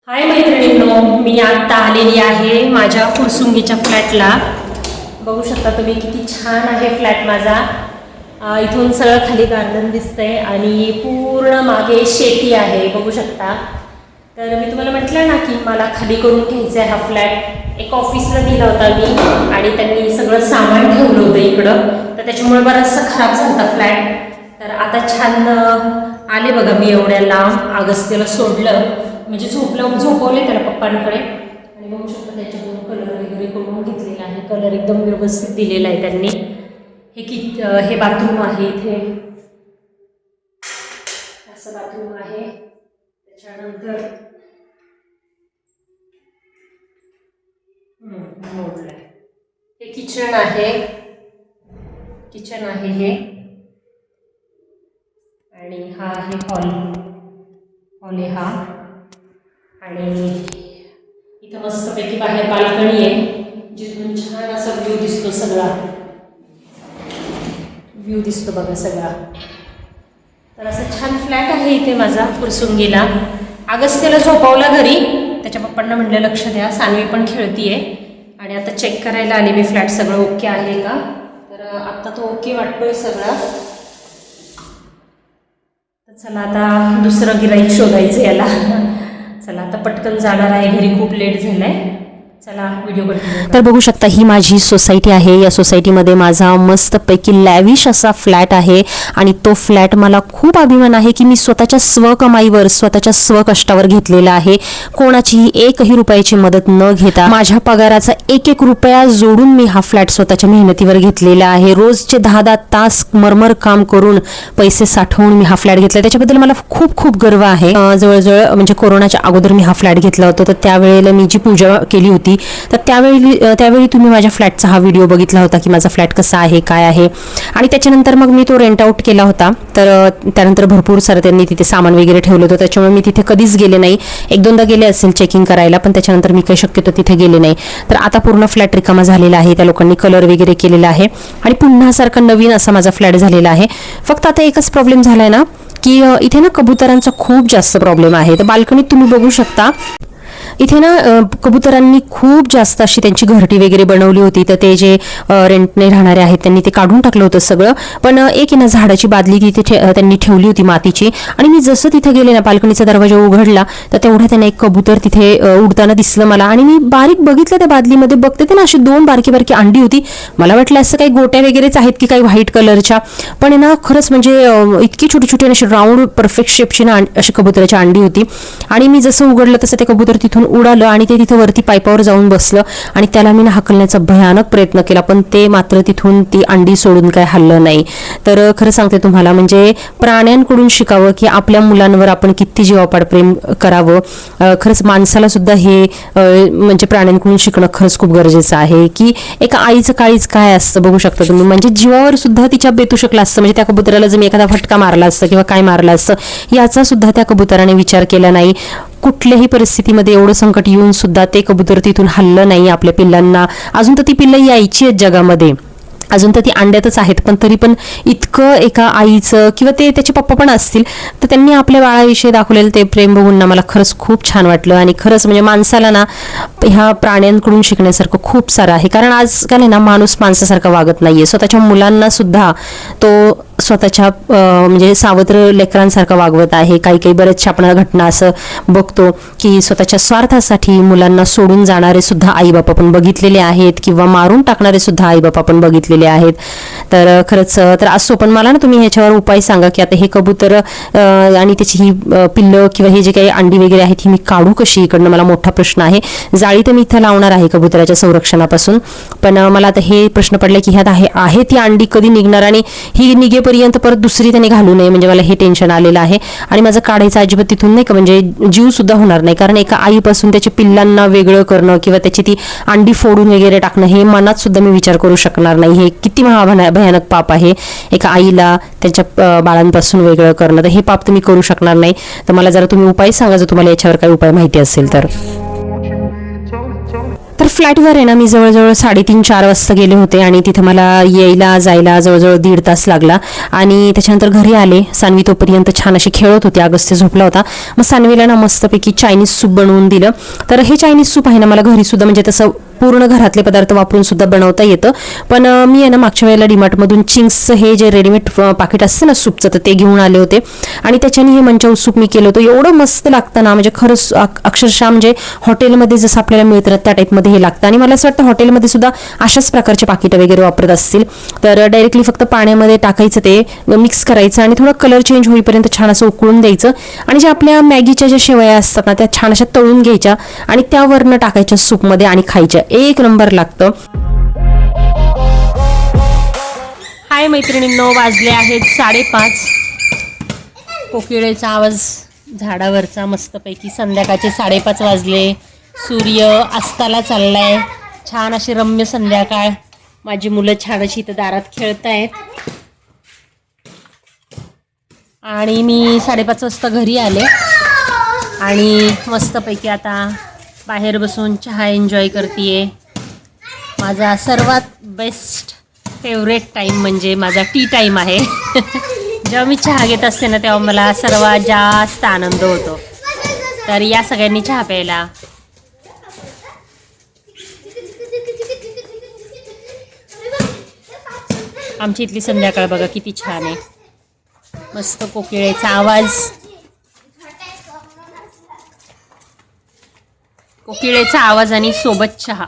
हाय मैत्रिणींनो, मी आता आलेली आहे माझ्या फुरसुंगीच्या फ्लॅटला. बघू शकता तुम्ही किती छान आहे फ्लॅट माझा. इथून सगळं खाली गार्डन दिसतंय आणि पूर्ण मागे शेती आहे बघू शकता. तर मी तुम्हाला म्हटलं ना की मला खाली करून घ्यायचा आहे हा फ्लॅट. एक ऑफिसला दिला होता मी आणि त्यांनी सगळं सामान ठेवलं होतं इकडं, तर त्याच्यामुळे बराचसा खराब झाला फ्लॅट. तर आता छान आले बघा मी एवढ्या लांब. अगस्त्यला सोडलं म्हणजे झोपवले त्याला पप्पांकडे आणि बघू शकता त्याच्याकडून कलर वगैरे करून घेतलेला आहे. कलर एकदम व्यवस्थित दिलेला आहे त्यांनी. हे बाथरूम आहे, इथे असं बाथरूम आहे. त्याच्यानंतर हे किचन आहे, हे आणि हा आहे हॉल आहे हा. आणि इथं मस्तपैकी बाहेर बाल्कनी आहे जिथून छान असा व्ह्यू दिसतो, सगळा व्ह्यू दिसतो बघा सगळा. तर असं छान फ्लॅट आहे इथे माझा फुरसुंगीला. अगस्त्यला झोपवला घरी, त्याच्या पप्पांना म्हटलं लक्ष द्या, सानवी पण खेळतीये. आणि आता चेक करायला आले मी फ्लॅट सगळं ओके आहे का. तर आत्ता तो ओके वाटतोय सगळा. चला आता दुसरं गिराईक शोधायचं याला. चला आता पटकन जाणार आहे घरी, खूप लेट झालाय. चला व्हिडिओ कंटिन्यू. तर बघू शकता ही माझी सोसायटी आहे. या सोसायटीमध्ये माझा मस्तपैकी लॅविश असा फ्लॅट आहे आणि तो फ्लॅट मला खूप अभिमान आहे की मी स्वतःच्या स्वकमाईवर, स्वतःच्या स्वकष्टावर घेतलेला आहे. कोणाचीही एकही रुपयाची मदत न घेता माझ्या पगाराचा एक एक रुपया जोडून मी हा फ्लॅट स्वतःच्या मेहनतीवर घेतलेला आहे. रोजचे 10-10 तास मरमर काम करून पैसे साठवून मी हा फ्लॅट घेतला. त्याच्याबद्दल मला खूप खूप गर्व आहे. जवळजवळ म्हणजे कोरोनाच्या अगोदर मी हा फ्लॅट घेतला होता. तर त्यावेळेला मी जी पूजा केली होती, तर त्यावेळी तुम्ही माझ्या फ्लॅटचा हा व्हिडिओ बघितला होता की माझा फ्लॅट कसा आहे, काय आहे. आणि त्याच्यानंतर मग मी तो रेंट आउट केला होता. तर त्यानंतर भरपूर सारं त्यांनी तिथे सामान वगैरे ठेवलं होतं, त्याच्यामुळे मी तिथे कधीच गेले नाही. 1-2दा गेले असेल चेकिंग करायला, पण त्याच्यानंतर मी काही शक्यतो तिथे गेले नाही. तर आता पूर्ण फ्लॅट रिकामा झालेला आहे. त्या लोकांनी कलर वगैरे केलेला आहे आणि पुन्हा सारखं नवीन असा माझा फ्लॅट झालेला आहे. फक्त आता एकच प्रॉब्लेम झालाय ना की इथे ना कबुतरांचा खूप जास्त प्रॉब्लेम आहे. तर बाल्कनीत तुम्ही बघू शकता इथे ना कबुतरांनी खूप जास्त अशी त्यांची घरटी वगैरे बनवली होती. तर ते जे रेंटने राहणारे आहेत त्यांनी ते काढून टाकलं होतं सगळं. पण एक ना झाडाची बादली तिथे त्यांनी ठेवली होती मातीची. आणि मी जसं तिथे गेले ना, बाल्कनीचा दरवाजा उघडला तर तेवढ्या त्याने एक कबूतर तिथे उडताना दिसलं मला. आणि मी बारीक बघितलं त्या बादलीमध्ये, बघते ते ना अशी 2 बारकी बारकी अंडी होती. मला वाटलं असं काही गोट्या वगैरेच आहेत की काही व्हाईट कलरच्या, पण ना खरंच म्हणजे इतकी छोटी छोटी अशी राऊंड परफेक्ट शेपची ना अशी कबुतराची अंडी होती. आणि मी जसं उघडलं तसं ते कबूतर तिथून उडालं आणि ते तिथं वरती पाईपावर जाऊन बसलं. आणि त्याला मी हाकलण्याचा भयानक प्रयत्न केला, पण ते मात्र तिथून ती अंडी सोडून काय हल्लं नाही. तर खरं सांगते तुम्हाला, म्हणजे प्राण्यांकडून शिकावं की आपल्या मुलांवर आपण किती जीवापाड प्रेम करावं. खरंच माणसाला सुद्धा हे म्हणजे प्राण्यांकडून शिकणं खरंच खूप गरजेचं आहे. की एका आईचं काळीज काय असतं बघू शकता तुम्ही, म्हणजे जीवावर सुद्धा तिच्या बेतू शकला असतं. म्हणजे त्या कबुतराला जर मी एखादा फटका मारला असतं किंवा काय मारला असतं याचा सुद्धा त्या कबुतराने विचार केला नाही. कुठल्याही परिस्थितीमध्ये एवढं संकट येऊन सुद्धा ते कबूतर तिथून हल्लं नाही आपल्या पिल्लांना. अजून तर ती पिल्लं यायची आहेत जगामध्ये, अजून तर ती अंड्यातच आहेत, पण तरी पण इतकं एका आईचं किंवा ते त्याचे पप्पा पण असतील तर त्यांनी आपल्या बाळाविषयी दाखवलेलं ते प्रेम बघून ना मला खरंच खूप छान वाटलं. आणि खरंच म्हणजे माणसाला ना ह्या प्राण्यांकडून शिकण्यासारखं खूप सारं आहे. कारण आजकाल आहे ना माणूस माणसासारखा वागत नाहीये. स्वतःच्या मुलांना सुद्धा तो स्वतःच्या म्हणजे सावत्र लेकरांसारखा वागवत आहे. काही बऱ्याचशा आपण घटना असं बघतो की स्वतःच्या स्वार्थासाठी मुलांना सोडून जाणारे सुद्धा आईबाप आपण बघितलेले आहेत किंवा मारून टाकणारे सुद्धा आईबाप आपण बघितलेले आहेत. तर खरंच तर असो, पण मला ना तुम्ही ह्याच्यावर उपाय सांगा की आता हे कबूतर आणि त्याची ही पिल्लं किंवा हे जे काही अंडी वगैरे आहेत ही मी काढू कशी, इकडनं मला मोठा प्रश्न आहे. जाळी तर मी इथं लावणार आहे कबुतराच्या संरक्षणापासून, पण मला आता हे प्रश्न पडले की ह्यात आहे ती अंडी कधी निघणार आणि ही निघेपर्यंत परत दुसरी त्याने घालू नये. म्हणजे मला हे टेन्शन आलेलं आहे. आणि माझं काढायचं अजिबात तिथून नाही का, म्हणजे जीव सुद्धा होणार नाही. कारण एका आईपासून त्याच्या पिल्लांना वेगळं करणं किंवा त्याची ती अंडी फोडून वगैरे टाकणं हे मनात सुद्धा मी विचार करू शकणार नाही. हे किती भयानक पाप आहे एका आईला त्याच्या बाळांपासून वेगळं करणं. तर हे पाप तुम्ही करू शकणार नाही. तर मला जरा तुम्ही उपाय सांगा जर तुम्हाला याच्यावर काही उपाय माहिती असेल तर. फ्लॅटवर आहे ना मी जवळजवळ 3:30-4 वाजता गेले होते आणि तिथे मला यायला जायला जवळजवळ 1.5 तास लागला. आणि त्याच्यानंतर घरी आले. सानवी तोपर्यंत छान अशी खेळत होती, अगस्त्य झोपला होता. मग सानवीला ना मस्तपैकी चायनीज सूप बनवून दिलं. तर हे चायनीज सूप आहे ना मला घरी सुद्धा म्हणजे तसं पूर्ण घरातले पदार्थ वापरून सुद्धा बनवता येतं. पण मी आहे ना मागच्या वेळेला डीमार्टमधून चिंग्सचं हे जे रेडीमेड पाकिट असतं ना सूपचं, तर ते घेऊन आले होते आणि त्याच्याने हे मंचाऊ सूप मी केलं होतं. एवढं मस्त लागतं ना, म्हणजे खरंच अक्षरशः म्हणजे हॉटेलमध्ये जसं आपल्याला मिळतं त्या टाईपमध्ये हे लागतं. आणि मला असं वाटतं हॉटेलमध्ये सुद्धा अशाच प्रकारचे पाकिटं वगैरे वापरत असतील. तर डायरेक्टली फक्त पाण्यामध्ये टाकायचं, ते मिक्स करायचं आणि थोडं कलर चेंज होईपर्यंत छान असं उकळून द्यायचं. आणि ज्या आपल्या मॅगीच्या ज्या शेवया असतात ना त्या छान अशा तळून घ्यायच्या आणि त्यावरनं टाकायच्या सूपमध्ये आणि खायच्या. एक नंबर लागतं. हाय मैत्रिणींनो, वाजले आहेत 5:30. कोकिळेचा आवाज झाडावरचा मस्तपैकी. संध्याकाळचे 5:30 वाजले. सूर्य अस्ताला चाललाय. छान अशी रम्य संध्याकाळ. माझी मुलं छान अशी इथं दारात खेळतायत आणि मी 5:30 वाजता घरी आले आणि मस्तपैकी आता बाहेर बसून चहा एन्जॉय करतेय. माझा सर्वात बेस्ट फेवरेट टाईम म्हणजे माझा टी टाईम आहे. जेव्हा मी चहा घेत असते ना तेव्हा मला सर्वात जास्त आनंद होतो. तर या सगळ्यांनी चहा प्यायला. आमची इथली संध्याकाळ बघा किती छान आहे. मस्त कोकिळेचा आवाज, कोकिळेचा आवाज आणि सोबत चहा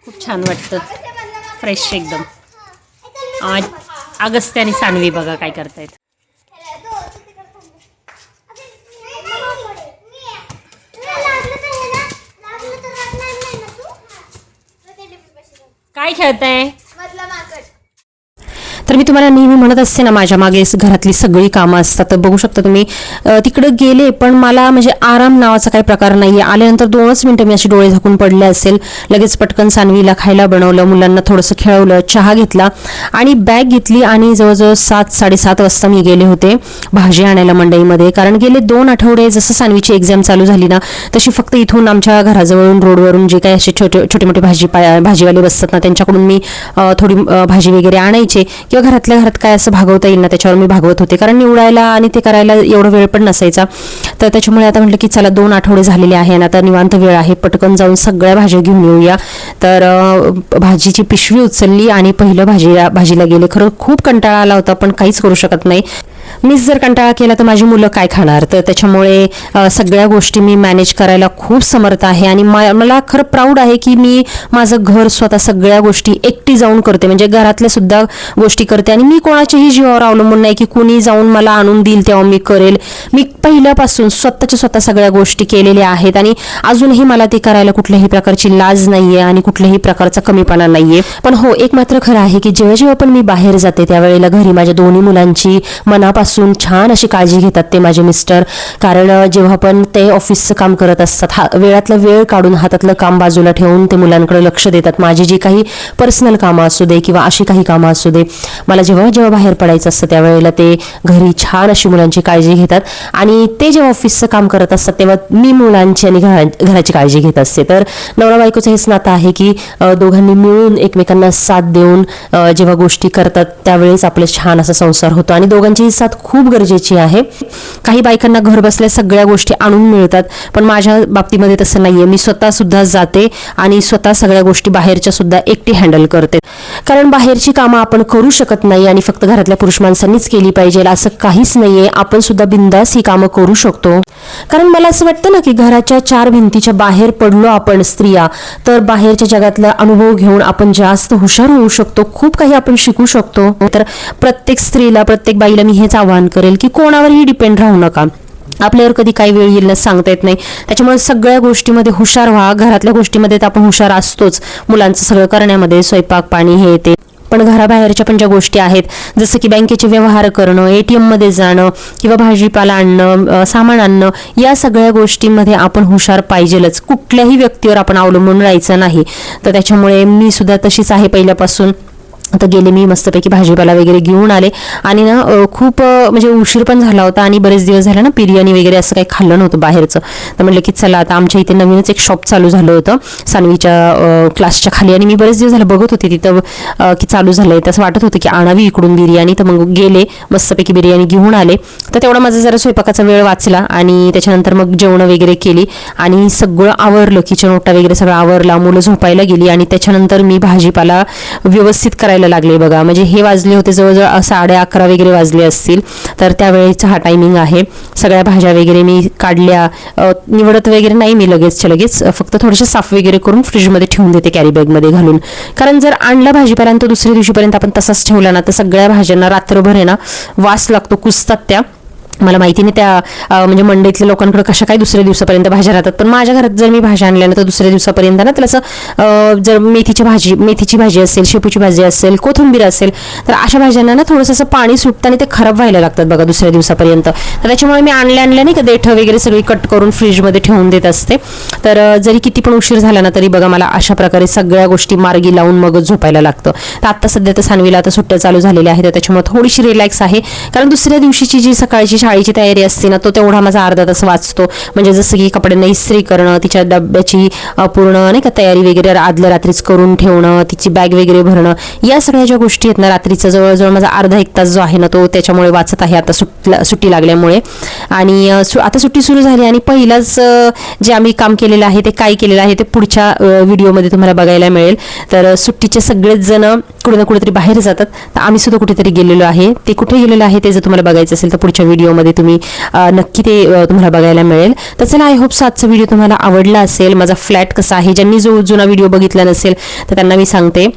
खूप छान वाटतं. फ्रेश एकदम. अगस्त्य आणि सानवी बघा काय करतायत. काय खेळताय? तर मी तुम्हाला नेहमी म्हणत असते ना माझ्या मागे घरातली सगळी कामं असतात. तर बघू शकता तुम्ही तिकडे गेले पण मला म्हणजे आराम नावाचा काही प्रकार नाही आहे. आल्यानंतर 2च मिनिटं मी अशी डोळे झाकून पडले असेल. लगेच पटकन सानवीला खायला बनवलं, मुलांना थोडंसं खेळवलं, चहा घेतला आणि बॅग घेतली आणि जवळजवळ 7-7:30 वाजता मी गेले होते भाजी आणायला मंडईमध्ये. कारण गेले 2 आठवडे जसं सानवीची एक्झाम चालू झाली ना तशी फक्त इथून आमच्या घराजवळून रोडवरून जे काही असे छोटे मोठे भाजीवाले बसतात ना त्यांच्याकडून मी थोडी भाजी वगैरे आणायचे किंवा घरातल्या घरात काय असं भागवता येईल ना त्याच्यावर मी भागवत होते. कारण निवडायला आणि ते करायला एवढा वेळ पण नसायचा. तर त्याच्यामुळे आता म्हटलं की चला 2 आठवडे झालेले आहे आणि आता निवांत वेळ आहे, पटकन जाऊन सगळ्या भाज्या घेऊन येऊया. तर भाजीची पिशवी उचलली आणि पहिलं भाजीला गेले. खरं खूप कंटाळा आला होता पण काहीच करू शकत नाही. मीच जर कंटाळा केला तर माझी मुलं काय खाणार. तर त्याच्यामुळे सगळ्या गोष्टी मी मॅनेज करायला खूप समर्थ आहे आणि मला खरं प्राऊड आहे की मी माझं घर स्वतः सगळ्या गोष्टी एकटी जाऊन करते. म्हणजे घरातल्या सुद्धा गोष्टी करते आणि मी कोणाच्याही जीवावर अवलंबून नाही की कुणी जाऊन मला आणून देईल तेव्हा मी करेल. मी पहिल्यापासून स्वतः सगळ्या गोष्टी केलेल्या आहेत आणि अजूनही मला ते करायला कुठल्याही प्रकारची लाज नाहीये आणि कुठल्याही प्रकारचा कमीपणा नाहीये. पण हो, एक मात्र खरं आहे की जेव्हा पण मी बाहेर जाते त्यावेळेला घरी माझ्या दोन्ही मुलांची मनापासून छान अशी काळजी घेतात ते माझे मिस्टर. कारण जेव्हा पण ते ऑफिसचं काम करत असतात वेळातला वेळ काढून हातातलं काम बाजूला ठेवून ते मुलांकडे लक्ष देतात. माझी जी काही पर्सनल कामं असू दे किंवा अशी काही कामं असू दे, मला जेव्हा बाहेर पडायचं असतं त्यावेळेला ते घरी छान अशी मुलांची काळजी घेतात आणि ते जेव्हा ऑफिसचं काम करत असतात तेव्हा मी मुलांची आणि घराची काळजी घेत असते. तर नवरा बायकोचं हेच नातं आहे की दोघांनी मिळून एकमेकांना साथ देऊन जेव्हा गोष्टी करतात त्यावेळेस आपलं छान असा संसार होतो आणि दोघांची साथ खूप गरजेची आहे. काही बायकांना घर बसल्या सगळ्या गोष्टी आणून मिळतात पण माझ्या बाबतीमध्ये तसं नाहीये. मी स्वतः सुद्धा जाते आणि स्वतः सगळ्या गोष्टी बाहेरच्या सुद्धा एकटी हँडल करते. कारण बाहेरची कामं आपण करू शकत नाही आणि फक्त घरातल्या पुरुष माणसांनीच केली पाहिजे असं काहीच नाहीये. आपण सुद्धा बिंदास ही कामं करू शकतो. कारण मला असं वाटतं ना की घराच्या 4 भिंतीच्या बाहेर पडलो आपण स्त्रिया तर बाहेरच्या जगातला अनुभव घेऊन आपण जास्त हुशार होऊ शकतो, खूप काही आपण शिकू शकतो. तर प्रत्येक स्त्रीला, प्रत्येक बाईला मी हेच आवाहन करेल की कोणावरही डिपेंड राहू नका. आपल्यावर कधी काही वेळ येईल ना सांगता येत नाही. त्याच्यामुळे सगळ्या गोष्टीमध्ये हुशार व्हा. घरातल्या गोष्टीमध्ये तर आपण हुशार असतोच, मुलांचं सगळं करण्यामध्ये, स्वयंपाक पाणी हे ते. पण घराबाहेरच्या पण ज्या गोष्टी आहेत जसं की बँकेचे व्यवहार करणं, ATM मध्ये जाणं किंवा भाजीपाला आणणं, सामान आणणं, या सगळ्या गोष्टींमध्ये आपण हुशार पाहिजेलच. कुठल्याही व्यक्तीवर आपण अवलंबून राहायचं नाही. तर त्याच्यामुळे मी सुद्धा तशीच आहे पहिल्यापासून. आता गेले मी मस्तपैकी भाजीपाला वगैरे घेऊन आले आणि ना खूप म्हणजे उशीर पण झाला होता आणि बरेच दिवस झाले ना बिर्याणी वगैरे असं काही खाल्लं नव्हतं बाहेरचं. तर म्हटलं की चला आता आमच्या इथे नवीनच एक शॉप चालू झालं होतं सानवीच्या क्लासच्या खाली आणि मी बरेच दिवस झाले बघत होते तिथं की चालू झालंय. तसं वाटत होतं की आणावी इकडून बिर्याणी. तर मग गेले मस्तपैकी बिर्याणी घेऊन आले. तर तेवढा माझा जरा स्वयंपाकाचा वेळ वाचला आणि त्याच्यानंतर मग जेवणं वगैरे केली आणि सगळं आवरलं. किचन ओटा वगैरे सगळं आवरला. मुलं झोपायला गेली आणि त्याच्यानंतर मी भाजीपाला व्यवस्थित करायला लागले बघा. म्हणजे हे वाजले होते जवळजवळ 11:30 वगैरे वाजले असतील. तर त्यावेळेचा हा टायमिंग आहे. सगळ्या भाज्या वगैरे मी काढल्या. निवडत वगैरे नाही मी लगेच फक्त थोडेसे साफ वगैरे करून फ्रीजमध्ये ठेवून देते कॅरी बॅगमध्ये घालून. कारण जर आणला भाजीपाला तर दुसऱ्या दिवशीपर्यंत आपण तसाच ठेवला ना तर सगळ्या भाज्यांना रात्रभर आहे ना वास लागतो, कुजतात त्या. मला माहिती नाही त्या म्हणजे मंडईतल्या लोकांकडे कशा काय दुसऱ्या दिवसापर्यंत भाज्या राहतात. पण माझ्या घरात जर मी भाज्या आणल्या ना तर दुसऱ्या दिवसापर्यंत ना त्याला असं जर मेथीची भाजी असेल, शेपूची भाजी असेल, कोथिंबीर असेल तर अशा भाज्यांना ना थोडंसं असं पाणी सुटतं आणि ते खराब व्हायला लागतात बघा दुसऱ्या दिवसापर्यंत. तर त्याच्यामुळे मी आणल्या नाही का देठं वगैरे सगळी कट करून फ्रीजमध्ये ठेवून देत असते. तर जरी किती पण उशीर झाला ना तरी बघा मला अशा प्रकारे सगळ्या गोष्टी मार्गी लावून मगच झोपायला लागतं. तर आत्ता सध्या तर सानवीला आता सुट्ट्या चालू झालेल्या आहेत तर त्याच्यामुळे थोडीशी रिलॅक्स आहे. कारण दुसऱ्या दिवशीची जी सकाळची शाळेची तयारी असते ना तो तेवढा माझा अर्धा तास वाचतो. म्हणजे जसं की कपड्यांना इस्त्री करणं, तिच्या डब्याची पूर्ण नाही का तयारी वगैरे आदल्या रात्रीच करून ठेवणं, तिची बॅग वगैरे भरणं, या सगळ्या ज्या गोष्टी आहेत ना रात्रीचा जवळजवळ माझा अर्धा एक तास जो आहे ना तो त्याच्यामुळे वाचत आहे आता सुट्टी लागल्यामुळे. आणि आता सुट्टी सुरू झाली आणि पहिलाच जे आम्ही काम केलेलं आहे ते काय केलेलं आहे ते पुढच्या व्हिडिओमध्ये तुम्हाला बघायला मिळेल. तर सुट्टीचे सगळेच जण कुठे ना कुठेतरी बाहेर जातात. तर आम्ही सुद्धा कुठेतरी गेलेलो आहे. ते कुठे गेलेलं आहे ते जर तुम्हाला बघायचं असेल तर पुढच्या व्हिडिओमध्ये तुम्ही नक्की ते तुम्हाला बघायला मिळेल. तर चला आय होप सो आजचा व्हिडिओ तुम्हाला आवडला असेल. माझा फ्लॅट कसा आहे, ज्यांनी जो जुना व्हिडिओ बघितला नसेल तर त्यांना मी सांगते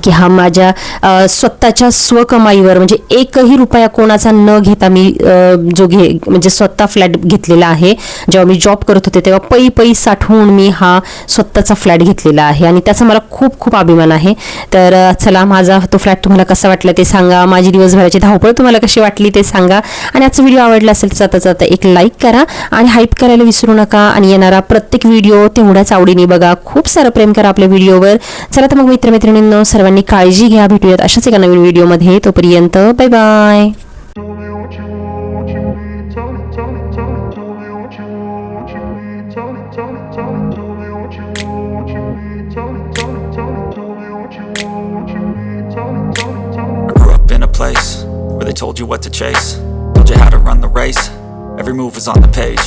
की हा माझ्या स्वतःच्या स्वकमाईवर म्हणजे एकही रुपया कोणाचा न घेता मी म्हणजे स्वतः फ्लॅट घेतलेला आहे. जेव्हा मी जॉब करत होते तेव्हा पै साठवून मी हा स्वतःचा फ्लॅट घेतलेला आहे आणि त्याचा मला खूप खूप अभिमान आहे. तर चला माझा तो फ्लॅट तुम्हाला कसा वाटला ते सांगा. माझी दिवसभराची धावपळ तुम्हाला कशी वाटली ते सांगा. आणि आजचा व्हिडिओ आवडला असेल तर जाता एक लाईक करा आणि हाईप करायला विसरू नका. आणि येणारा प्रत्येक व्हिडिओ तेवढ्याच आवडीने बघा. खूप सारं प्रेम करा आपल्या व्हिडिओवर. चला तर मग मित्रमैत्रिणींनो सर्वांनी काळजी घ्या. भेटूयात अशाच एका नवीन व्हिडिओमध्ये. तोपर्यंत bye bye. Place where they told you what to chase, told you how to run the race, every move was on the page.